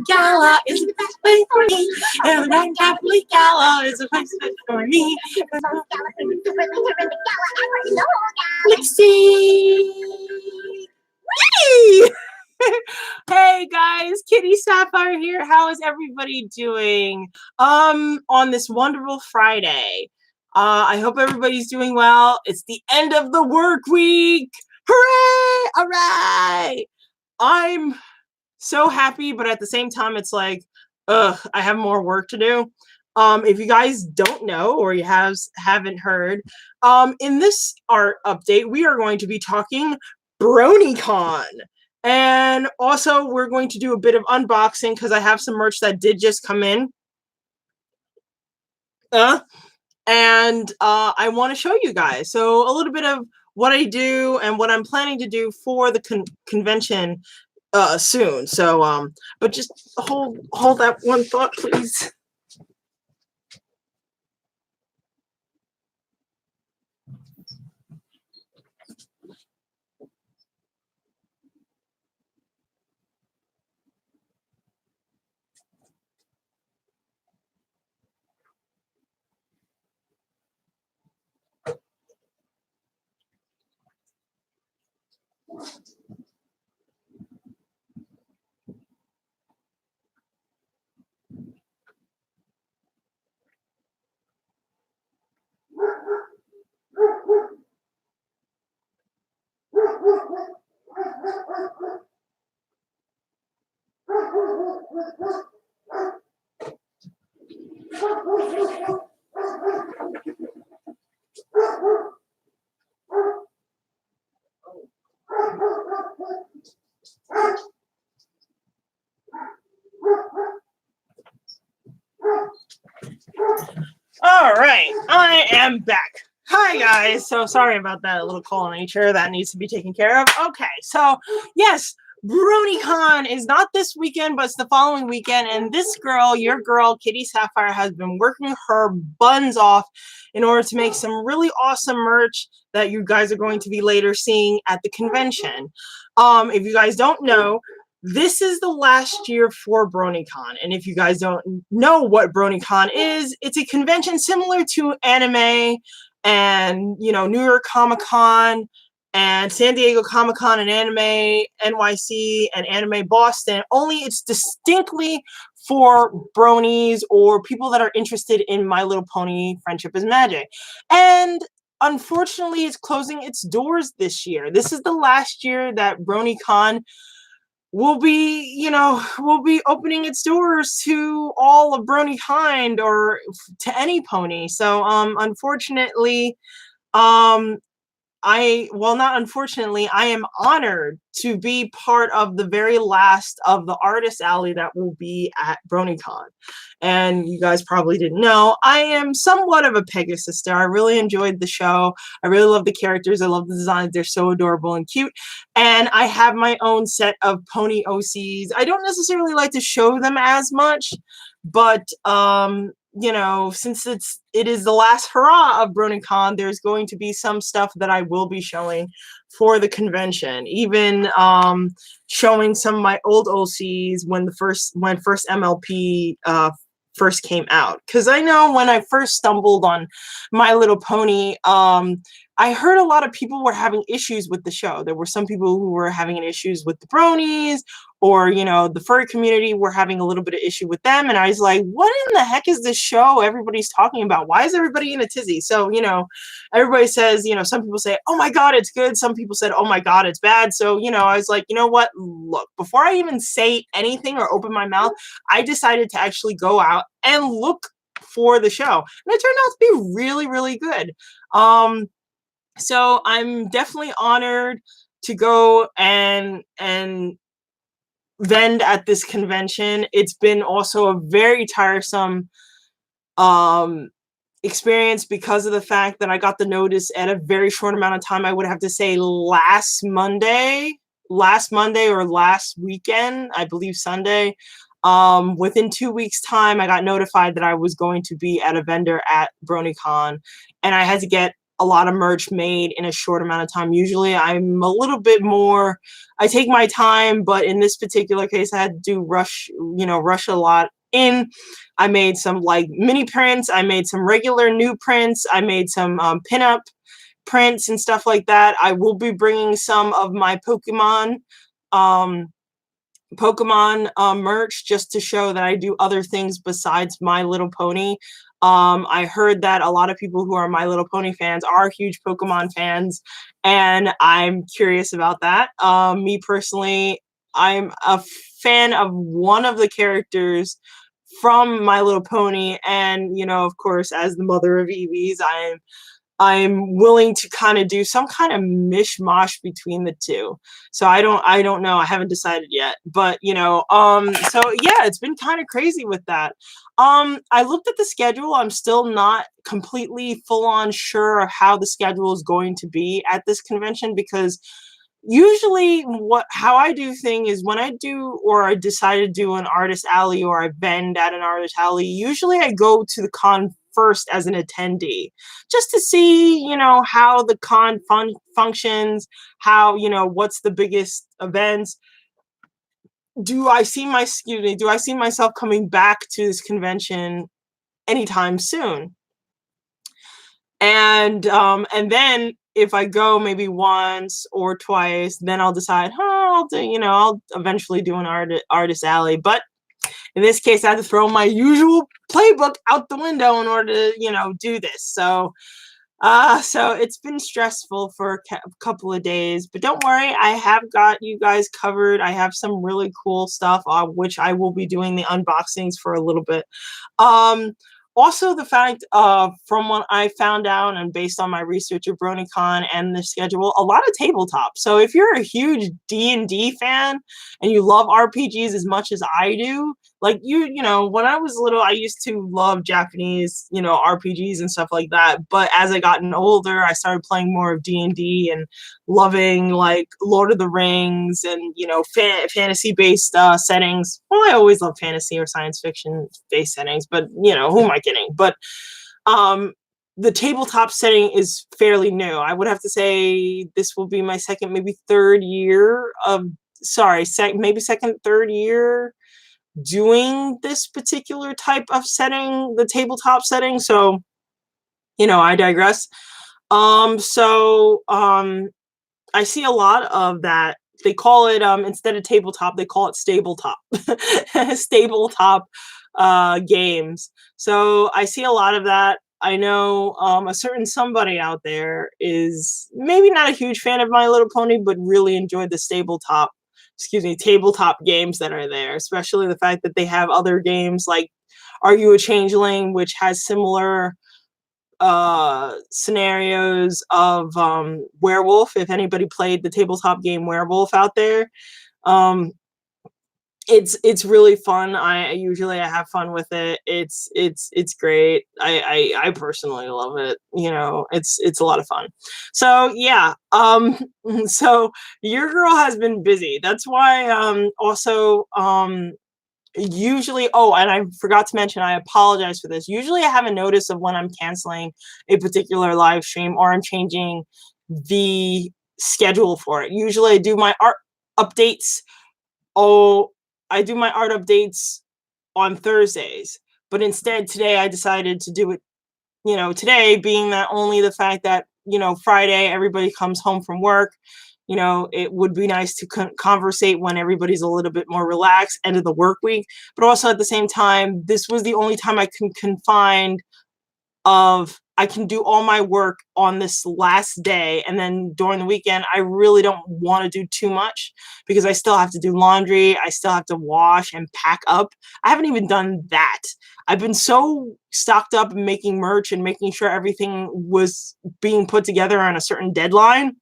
Gala is the best place for me. And the Red Catholic Gala is the best place for me. Let's see. Whee! Hey guys, Kitty Sapphire here. How is everybody doing? On this wonderful Friday. I hope everybody's doing well. It's the end of the work week. Hooray! All right. I'm so happy, but at the same time, it's like, ugh, I have more work to do. If you guys don't know or you haven't heard, in this art update, we are going to be talking BronyCon. And also, we're going to do a bit of unboxing because I have some merch that did just come in. And I want to show you guys. So a little bit of what I do and what I'm planning to do for the convention soon. So but just hold that one thought, please. All right, I am back. Hi guys. So sorry about that little call in nature that needs to be taken care of. Okay, so yes, BronyCon is not this weekend, but it's the following weekend. And this girl, your girl, Kitty Sapphire, has been working her buns off in order to make some really awesome merch that you guys are going to be later seeing at the convention. If you guys don't know, this is the last year for BronyCon. And if you guys don't know what BronyCon is, it's a convention similar to anime and, you know, New York Comic-Con and San Diego Comic-Con and Anime NYC and Anime Boston, only it's distinctly for bronies or people that are interested in My Little Pony Friendship is Magic. And unfortunately, it's closing its doors this year. This is the last year that BronyCon will be opening its doors to all of Brony kind or to any pony. So unfortunately, not unfortunately, I am honored to be part of the very last of the artist alley that will be at BronyCon. And you guys probably didn't know, I am somewhat of a Pegasus star. I really enjoyed the show. I really love the characters. I love the designs. They're so adorable and cute. And I have my own set of pony OCs. I don't necessarily like to show them as much, but you know, since it is the last hurrah of BronyCon, there's going to be some stuff that I will be showing for the convention. Even showing some of my old OCs when first MLP first came out. Because I know when I first stumbled on My Little Pony, I heard a lot of people were having issues with the show. There were some people who were having issues with the bronies, or, you know, the furry community were having a little bit of issue with them. And I was like, what in the heck is this show everybody's talking about? Why is everybody in a tizzy? So, you know, everybody says, you know, some people say, oh my God, it's good. Some people said, oh my God, it's bad. So, you know, I was like, you know what? Look, before I even say anything or open my mouth, I decided to actually go out and look for the show. And it turned out to be really, really good. So I'm definitely honored to go and vend at this convention. It's been also a very tiresome experience because of the fact that I got the notice at a very short amount of time. I would have to say last Monday or last weekend, I believe Sunday. Within 2 weeks time, I got notified that I was going to be at a vendor at BronyCon, and I had to get a lot of merch made in a short amount of time. Usually I'm a little bit more, I take my time, but in this particular case, I had to rush a lot in. I made some like mini prints. I made some regular new prints. I made some pinup prints and stuff like that. I will be bringing some of my Pokemon merch just to show that I do other things besides My Little Pony. I heard that a lot of people who are My Little Pony fans are huge Pokemon fans, and I'm curious about that. Me personally, I'm a fan of one of the characters from My Little Pony, and of course, as the mother of Eevees, I'm willing to kind of do some kind of mishmash between the two. So I don't know. I haven't decided yet. But so yeah, it's been kind of crazy with that. I looked at the schedule. I'm still not completely full on sure of how the schedule is going to be at this convention, because usually how I do thing is when I do or I decide to do an artist alley or I vend at an artist alley, usually I go to the con first as an attendee just to see how the con functions, how what's the biggest events. Do I see myself coming back to this convention anytime soon? And then if I go maybe once or twice, then I'll decide, I'll eventually do an artist alley. But in this case, I had to throw my usual playbook out the window in order to, do this. So it's been stressful for a couple of days, but don't worry, I have got you guys covered. I have some really cool stuff, which I will be doing the unboxings for a little bit. Also, the fact from what I found out and based on my research of BronyCon and the schedule, a lot of tabletop. So if you're a huge D&D fan and you love RPGs as much as I do, like when I was little, I used to love Japanese, RPGs and stuff like that. But as I gotten older, I started playing more of D&D and loving like Lord of the Rings and, fantasy-based settings. Well, I always love fantasy or science fiction-based settings, but, who am I kidding? But the tabletop setting is fairly new. I would have to say this will be my second, maybe third year third year doing this particular type of setting, the tabletop setting. So, I digress. I see a lot of that. They call it, instead of tabletop, they call it stabletop. Stabletop games. So I see a lot of that. I know a certain somebody out there is maybe not a huge fan of My Little Pony, but really enjoyed the tabletop games that are there, especially the fact that they have other games like Are You a Changeling, which has similar scenarios of Werewolf. If anybody played the tabletop game Werewolf out there, it's really fun. I usually have fun with it. It's great. I personally love it. It's a lot of fun. So yeah. So your girl has been busy. That's why also usually, and I forgot to mention, I apologize for this. Usually I have a notice of when I'm canceling a particular live stream or I'm changing the schedule for it. Usually I do my art updates. I do my art updates on Thursdays, but instead today I decided to do it, today, being that only the fact that, Friday everybody comes home from work. It would be nice to conversate when everybody's a little bit more relaxed, end of the work week. But also at the same time, this was the only time I I can do all my work on this last day. And then during the weekend, I really don't want to do too much because I still have to do laundry. I still have to wash and pack up. I haven't even done that. I've been so stocked up in making merch and making sure everything was being put together on a certain deadline.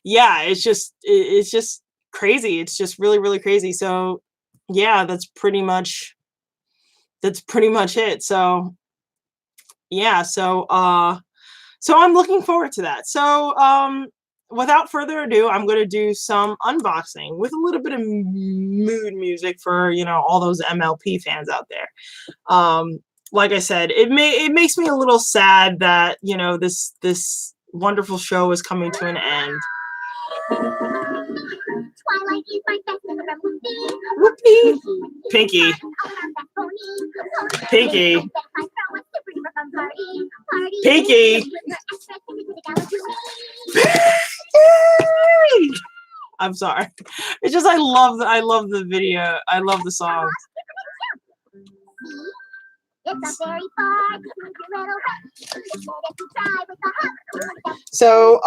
Yeah, it's just crazy. It's just really, really crazy. So yeah, that's pretty much it. So yeah, so I'm looking forward to that. So without further ado, I'm going to do some unboxing with a little bit of mood music for, all those MLP fans out there. like I said, it makes me a little sad that, you know, this wonderful show is coming to an end. Twilight is my best friend from Whoopee. Pinky. Pinky. Pinky. I'm sorry. It's just I love the video. I love the song. So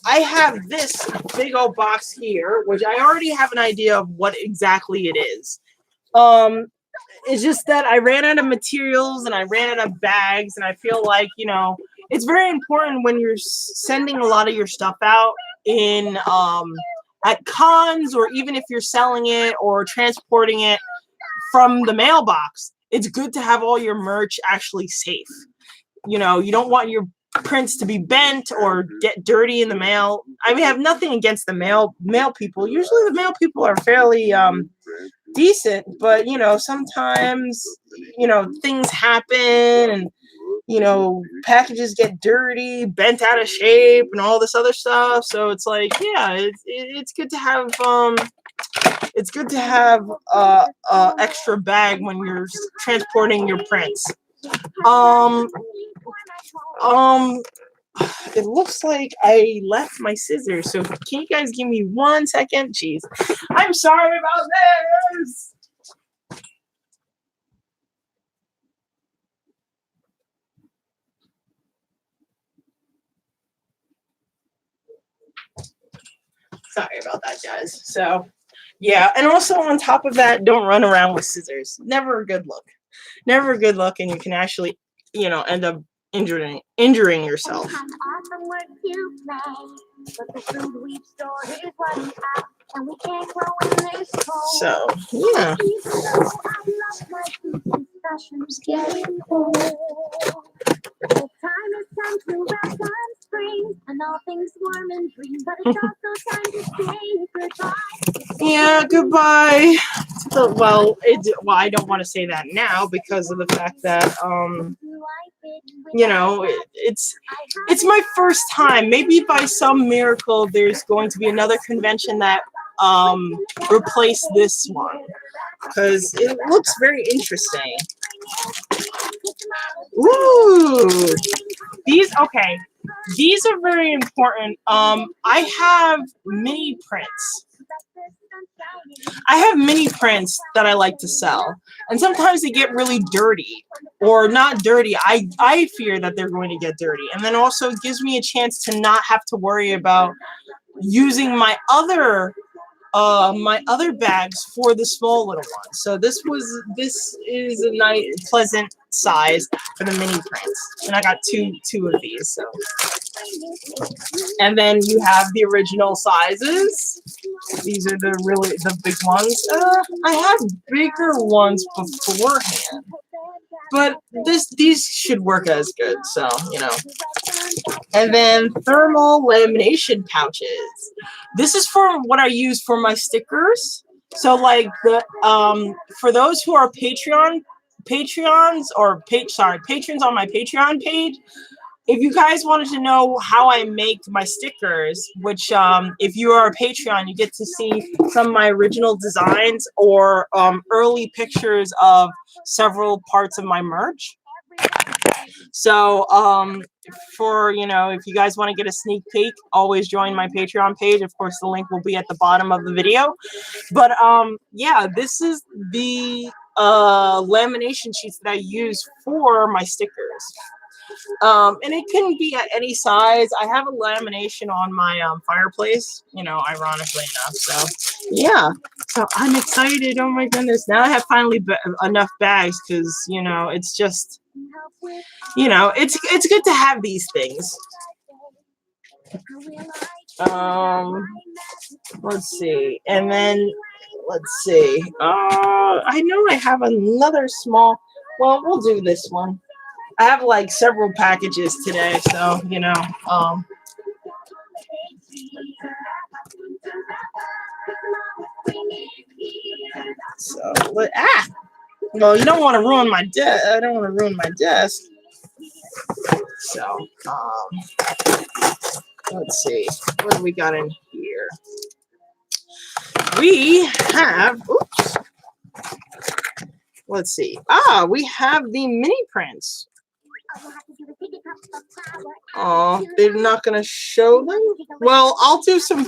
I have this big old box here, which I already have an idea of what exactly it is. It's just that I ran out of materials and I ran out of bags, and I feel like, you know, it's very important when you're sending a lot of your stuff out in at cons, or even if you're selling it or transporting it from the mailbox, it's good to have all your merch actually safe. You know, you don't want your prints to be bent or get dirty in the mail. I mean, I have nothing against the mail people. Usually the mail people are fairly decent, but you know, sometimes, you know, things happen, and you know, packages get dirty, bent out of shape, and all this other stuff. So it's like, yeah, it's good to have extra bag when you're transporting your prints. It looks like I left my scissors, so can you guys give me 1 second? Jeez, I'm sorry about this. Sorry about that, guys. So, yeah, and also on top of that, don't run around with scissors. Never a good look. Never a good look, and you can actually, you know, end up injuring yourself. So, yeah. Yeah, goodbye. Well, I don't want to say that now because of the fact that you know, it's my first time. Maybe by some miracle there's going to be another convention that replace this one, because it looks very interesting. Ooh, these are very important. I have mini prints. That I like to sell, and sometimes they get really dirty, or not dirty. I fear that they're going to get dirty, and then also it gives me a chance to not have to worry about using my other bags for the small little ones. So this is a nice pleasant size for the mini prints, and I got two of these. So, and then you have the original sizes. These are the big ones. I had bigger ones beforehand, but these should work as good. So, you know. And then thermal lamination pouches. This is for what I use for my stickers. So like the for those who are patrons on my Patreon page, if you guys wanted to know how I make my stickers, which if you are a Patreon, you get to see some of my original designs or early pictures of several parts of my merch. So for, you know, if you guys want to get a sneak peek, always join my Patreon page. Of course, the link will be at the bottom of the video. But yeah, this is the lamination sheets that I use for my stickers. And it can be at any size. I have a lamination on my fireplace, you know, ironically enough. So yeah, so I'm excited. Oh my goodness, now I have finally enough bags, because you know, it's just, you know, it's good to have these things. Let's see, and then let's see. I know I have another small. Well, we'll do this one. I have like several packages today, so you know. So Well, you don't want to ruin my desk. I don't want to ruin my desk. So, let's see. What do we got in here? We have, oops. Let's see. We have the mini prints. Oh, they're not going to show them? Well, I'll do some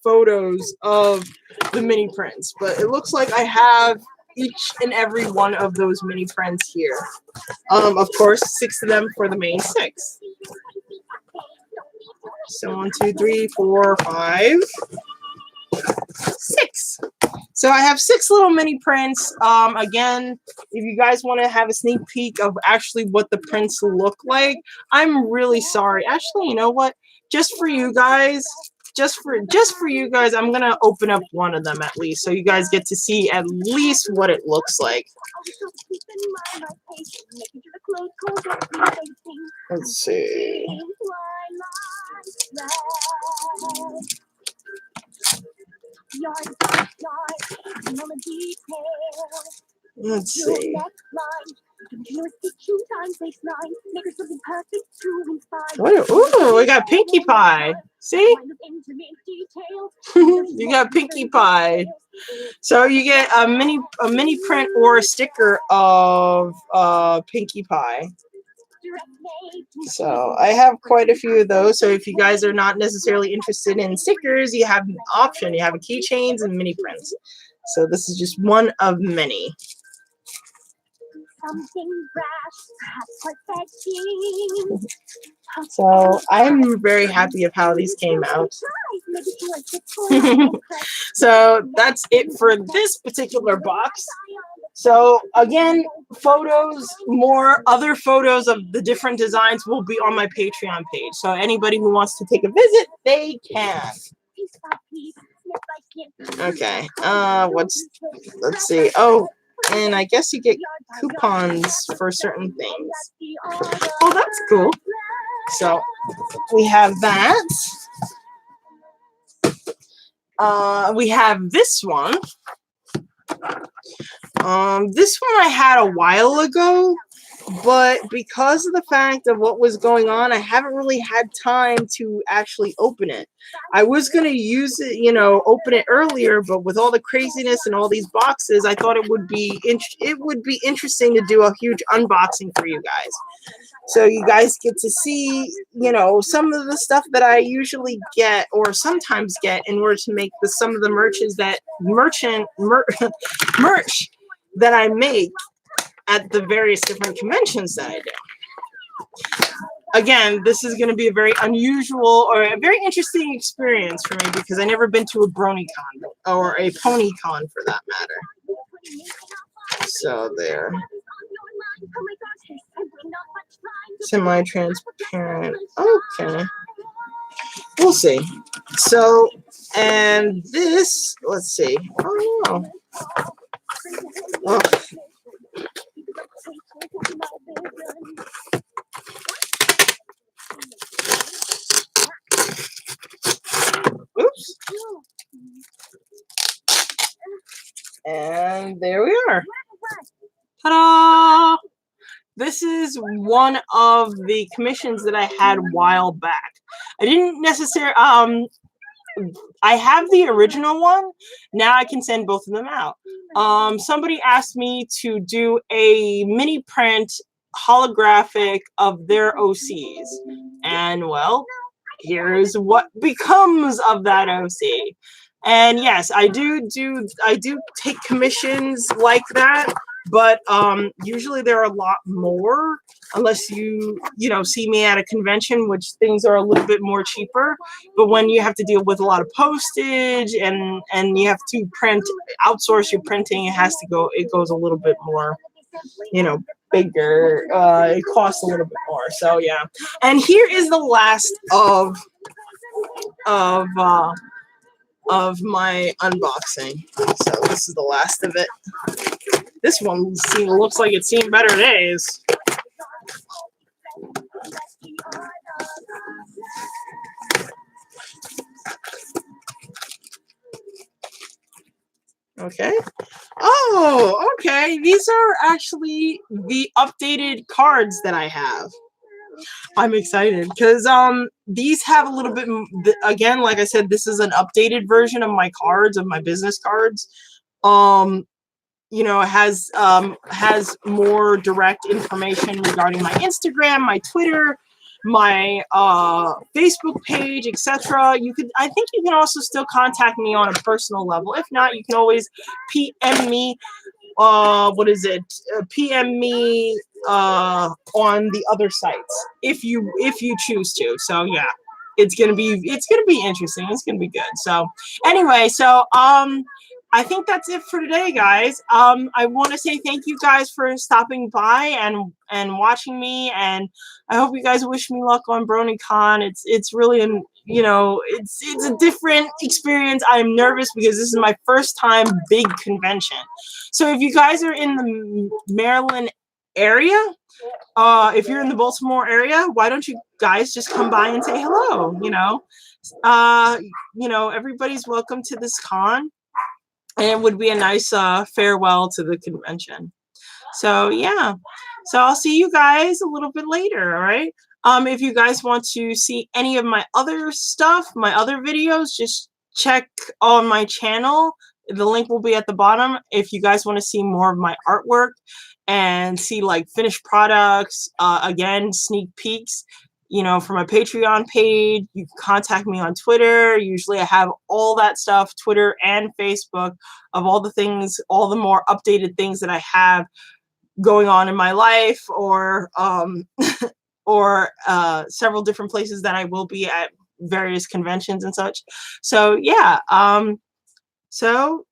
photos of the mini prints, but it looks like I have each and every one of those mini prints here. Of course, 6 of them for the main 6. So 1, 2, 3, 4, 5, 6. So I have 6 little mini prints. Again, if you guys want to have a sneak peek of actually what the prints look like, I'm really sorry. Actually, you know what? Just for you guys, I'm gonna open up one of them at least, so you guys get to see at least what it looks like. Let's see. Let's see. Ooh, we got Pinkie Pie. See? You got Pinkie Pie. So you get a mini print or a sticker of Pinkie Pie. So I have quite a few of those. So if you guys are not necessarily interested in stickers, you have an option. You have a keychains and mini prints. So this is just one of many. So I'm very happy of how these came out. So that's it for this particular box. So again, other photos of the different designs will be on my Patreon page. So anybody who wants to take a visit, they can. Okay. Let's see. Oh, and I guess you get coupons for certain things. Oh, that's cool. So we have that. We have this one. This one I had a while ago, but because of the fact of what was going on, I haven't really had time to actually open it. I was going to use it, open it earlier, but with all the craziness and all these boxes, I thought it would be interesting to do a huge unboxing for you guys. So you guys get to see, some of the stuff that I usually get or sometimes get in order to make some of the merch that I make at the various different conventions that I do. Again, this is going to be a very unusual or a very interesting experience for me because I've never been to a BronyCon or a PonyCon for that matter. So there. Semi-transparent. Okay. We'll see. So, and this, let's see. Oh, oops. And there we are. Ta-da! This is one of the commissions that I had a while back. I didn't necessarily, I have the original one. Now I can send both of them out. Somebody asked me to do a mini print holographic of their OCs. And well, here's what becomes of that OC. And yes, I do take commissions like that, but usually there are a lot more unless you see me at a convention, which things are a little bit more cheaper. But when you have to deal with a lot of postage and you have to outsource your printing, it goes a little bit more, bigger. It costs a little bit more. So yeah. And here is the last of my unboxing. So this is the last of it. This one looks like it's seen better days. Okay. Oh, okay. These are actually the updated cards that I have. I'm excited because these have a little bit again, like I said, this is an updated version of my cards, of my business cards. Um you know, it has more direct information regarding my Instagram, my Twitter, my Facebook page, etc. You could, I think you can also still contact me on a personal level. If not, you can always PM me, what is it, PM me on the other sites if you choose to. So yeah, it's gonna be interesting, it's gonna be good. So anyway, so I think that's it for today, guys. I want to say thank you guys for stopping by and watching me, and I hope you guys wish me luck on BronyCon. It's really an, you know, it's a different experience. I'm nervous because this is my first time big convention. So if you guys are in the Maryland area, if you're in the Baltimore area, why don't you guys just come by and say hello? Uh, everybody's welcome to this con, and it would be a nice farewell to the convention. So yeah, so I'll see you guys a little bit later. All right. If you guys want to see any of my other stuff, my other videos, just check on my channel. The link will be at the bottom. If you guys want to see more of my artwork and see like finished products, again, sneak peeks, for my Patreon page, you can contact me on Twitter. Usually I have all that stuff, Twitter and Facebook, of all the things, all the more updated things that I have going on in my life, or or several different places that I will be at various conventions and such. So yeah, so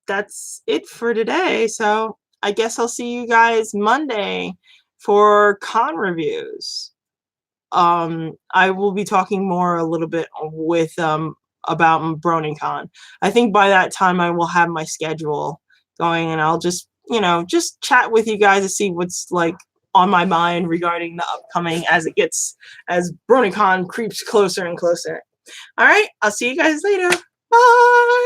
that's it for today. So I guess I'll see you guys Monday for con reviews. I will be talking more a little bit with about BronyCon. I think by that time I will have my schedule going, and I'll just just chat with you guys to see what's like on my mind regarding the upcoming as BronyCon creeps closer and closer. All right, I'll see you guys later. Bye.